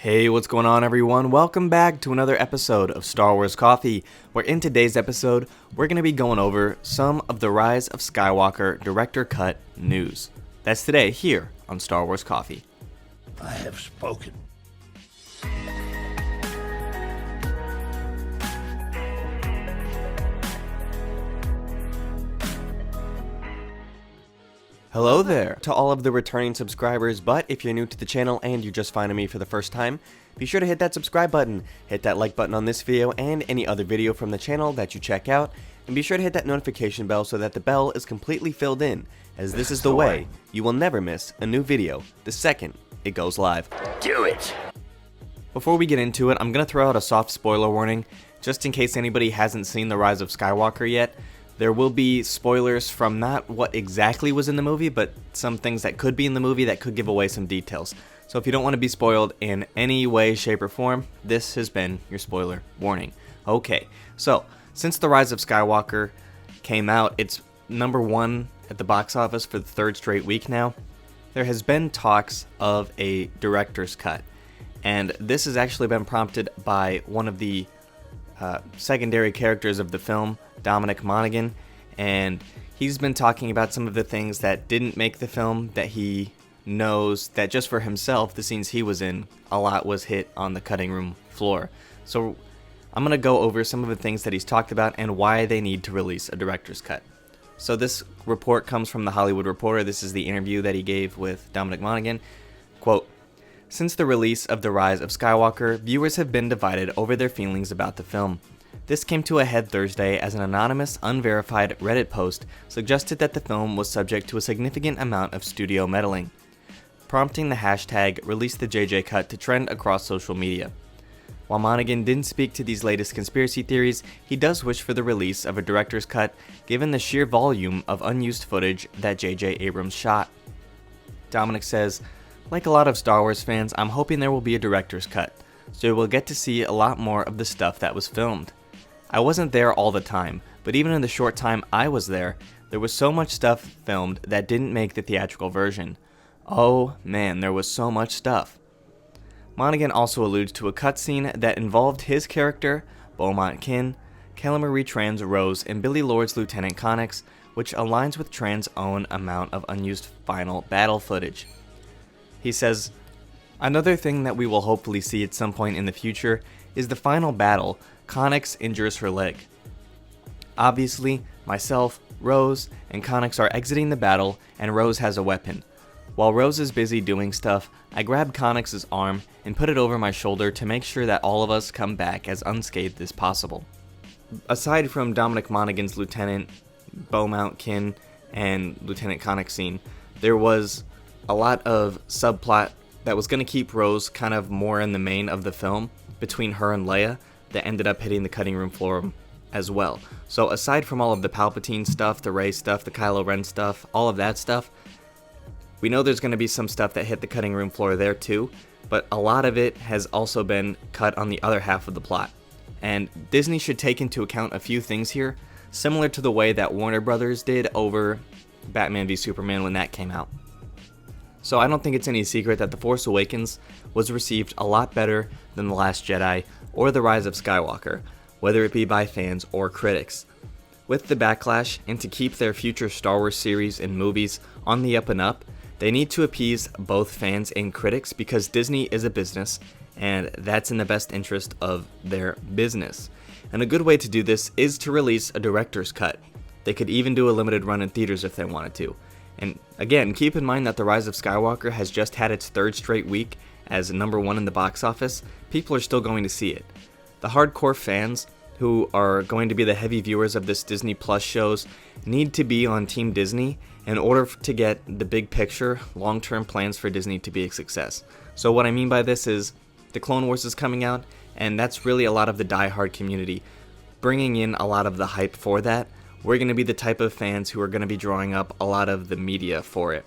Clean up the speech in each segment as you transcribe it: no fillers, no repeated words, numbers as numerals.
Hey, what's going on everyone? Welcome back to another episode of Star Wars Coffee, where in today's episode, we're going to be going over some of the Rise of Skywalker Director Cut news. That's today here on Star Wars Coffee. I have spoken. Hello there to all of the returning subscribers, but if you're new to the channel and you're just finding me for the first time, be sure to hit that subscribe button, hit that like button on this video and any other video from the channel that you check out, and be sure to hit that notification bell so that the bell is completely filled in, as this is the way you will never miss a new video the second it goes live. Do it! Before we get into it, I'm going to throw out a soft spoiler warning, just in case anybody hasn't seen The Rise of Skywalker yet. There will be spoilers from not what exactly was in the movie, but some things that could be in the movie that could give away some details. So if you don't want to be spoiled in any way, shape, or form, this has been your spoiler warning. Okay, so since The Rise of Skywalker came out, it's #1 at the box office for the third straight week now. There has been talks of a director's cut, and this has actually been prompted by one of the secondary characters of the film, Dominic Monaghan, and he's been talking about some of the things that didn't make the film, that he knows that just for himself, the scenes he was in, a lot was hit on the cutting room floor. So I'm going to go over some of the things that he's talked about and why they need to release a director's cut. So this report comes from The Hollywood Reporter. This is the interview that he gave with Dominic Monaghan. Quote, "Since the release of The Rise of Skywalker, viewers have been divided over their feelings about the film. This came to a head Thursday as an anonymous, unverified Reddit post suggested that the film was subject to a significant amount of studio meddling, prompting the hashtag #ReleaseTheJJ to trend across social media. While Monaghan didn't speak to these latest conspiracy theories, he does wish for the release of a director's cut given the sheer volume of unused footage that J.J. Abrams shot. Dominic says, "Like a lot of Star Wars fans, I'm hoping there will be a director's cut, so we'll get to see a lot more of the stuff that was filmed. I wasn't there all the time, but even in the short time I was there was so much stuff filmed that didn't make the theatrical version. Oh man, there was so much stuff." Monaghan also alludes to a cutscene that involved his character, Beaumont Kin, Kelly Tran's Rose, and Billy Lord's Lieutenant Connix, which aligns with Tran's own amount of unused final battle footage. He says, "Another thing that we will hopefully see at some point in the future is the final battle. Connix injures her leg. Obviously, myself, Rose, and Connix are exiting the battle, and Rose has a weapon. While Rose is busy doing stuff, I grab Connix's arm and put it over my shoulder to make sure that all of us come back as unscathed as possible." Aside from Dominic Monaghan's Lieutenant Beaumont Kin and Lieutenant Connix scene, there was a lot of subplot that was going to keep Rose kind of more in the main of the film between her and Leia that ended up hitting the cutting room floor as well. So aside from all of the Palpatine stuff, the Rey stuff, the Kylo Ren stuff, all of that stuff, we know there's going to be some stuff that hit the cutting room floor there too, but a lot of it has also been cut on the other half of the plot. And Disney should take into account a few things here, similar to the way that Warner Brothers did over Batman v Superman when that came out. So I don't think it's any secret that The Force Awakens was received a lot better than The Last Jedi or The Rise of Skywalker, whether it be by fans or critics. With the backlash, and to keep their future Star Wars series and movies on the up and up, they need to appease both fans and critics because Disney is a business, and that's in the best interest of their business. And a good way to do this is to release a director's cut. They could even do a limited run in theaters if they wanted to. And again, keep in mind that The Rise of Skywalker has just had its third straight week as #1 in the box office. People are still going to see it. The hardcore fans, who are going to be the heavy viewers of this Disney Plus shows, need to be on Team Disney in order to get the big picture, long-term plans for Disney to be a success. So what I mean by this is, the Clone Wars is coming out, and that's really a lot of the die-hard community, bringing in a lot of the hype for that. We're going to be the type of fans who are going to be drawing up a lot of the media for it.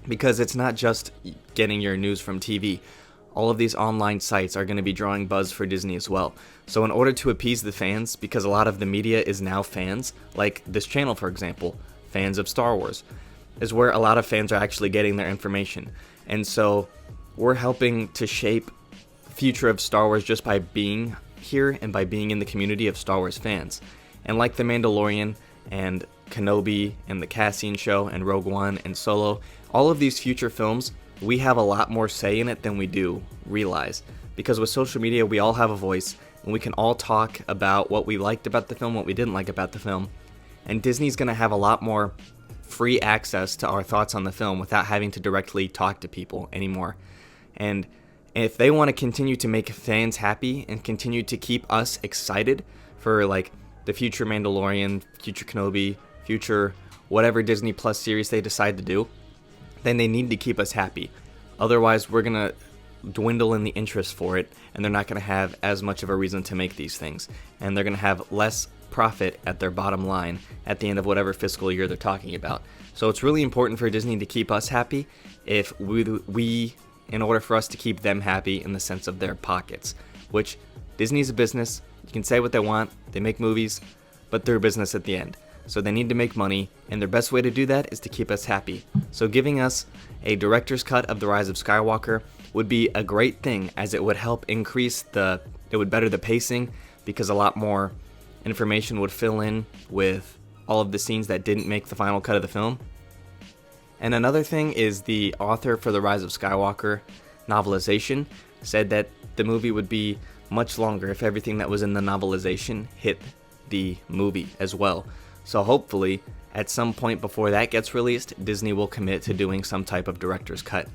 Because it's not just getting your news from TV. All of these online sites are going to be drawing buzz for Disney as well. So in order to appease the fans, because a lot of the media is now fans, like this channel for example, fans of Star Wars, is where a lot of fans are actually getting their information. And so we're helping to shape future of Star Wars just by being here and by being in the community of Star Wars fans. And like The Mandalorian and Kenobi and the Cassian Show and Rogue One and Solo, all of these future films, we have a lot more say in it than we do realize. Because with social media, we all have a voice, and we can all talk about what we liked about the film, what we didn't like about the film. And Disney's going to have a lot more free access to our thoughts on the film without having to directly talk to people anymore. And if they want to continue to make fans happy and continue to keep us excited for like the future Mandalorian, future Kenobi, future whatever Disney Plus series they decide to do, then they need to keep us happy. Otherwise, we're going to dwindle in the interest for it, and they're not going to have as much of a reason to make these things. And they're going to have less profit at their bottom line at the end of whatever fiscal year they're talking about. So it's really important for Disney to keep us happy if we in order for us to keep them happy in the sense of their pockets, which Disney's a business. You can say what they want. They make movies, but they're a business at the end. So they need to make money, and their best way to do that is to keep us happy. So giving us a director's cut of The Rise of Skywalker would be a great thing, as it would help it would better the pacing, because a lot more information would fill in with all of the scenes that didn't make the final cut of the film. And another thing is the author for The Rise of Skywalker novelization said that the movie would be much longer if everything that was in the novelization hit the movie as well. So hopefully, at some point before that gets released, Disney will commit to doing some type of director's cut.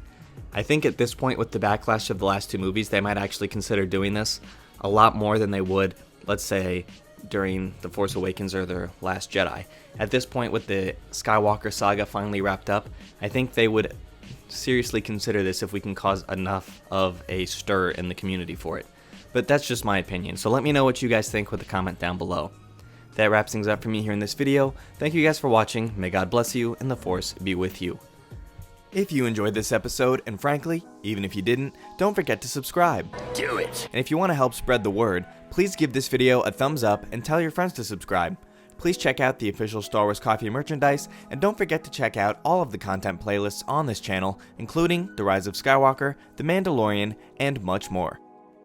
I think at this point, with the backlash of the last two movies, they might actually consider doing this a lot more than they would, let's say, during The Force Awakens or The Last Jedi. At this point, with the Skywalker saga finally wrapped up, I think they would seriously consider this if we can cause enough of a stir in the community for it. But that's just my opinion, so let me know what you guys think with a comment down below. That wraps things up for me here in this video. Thank you guys for watching. May God bless you and the Force be with you. If you enjoyed this episode, and frankly, even if you didn't, don't forget to subscribe. Do it. And if you want to help spread the word, please give this video a thumbs up and tell your friends to subscribe. Please check out the official Star Wars Coffee merchandise, and don't forget to check out all of the content playlists on this channel, including The Rise of Skywalker, The Mandalorian, and much more.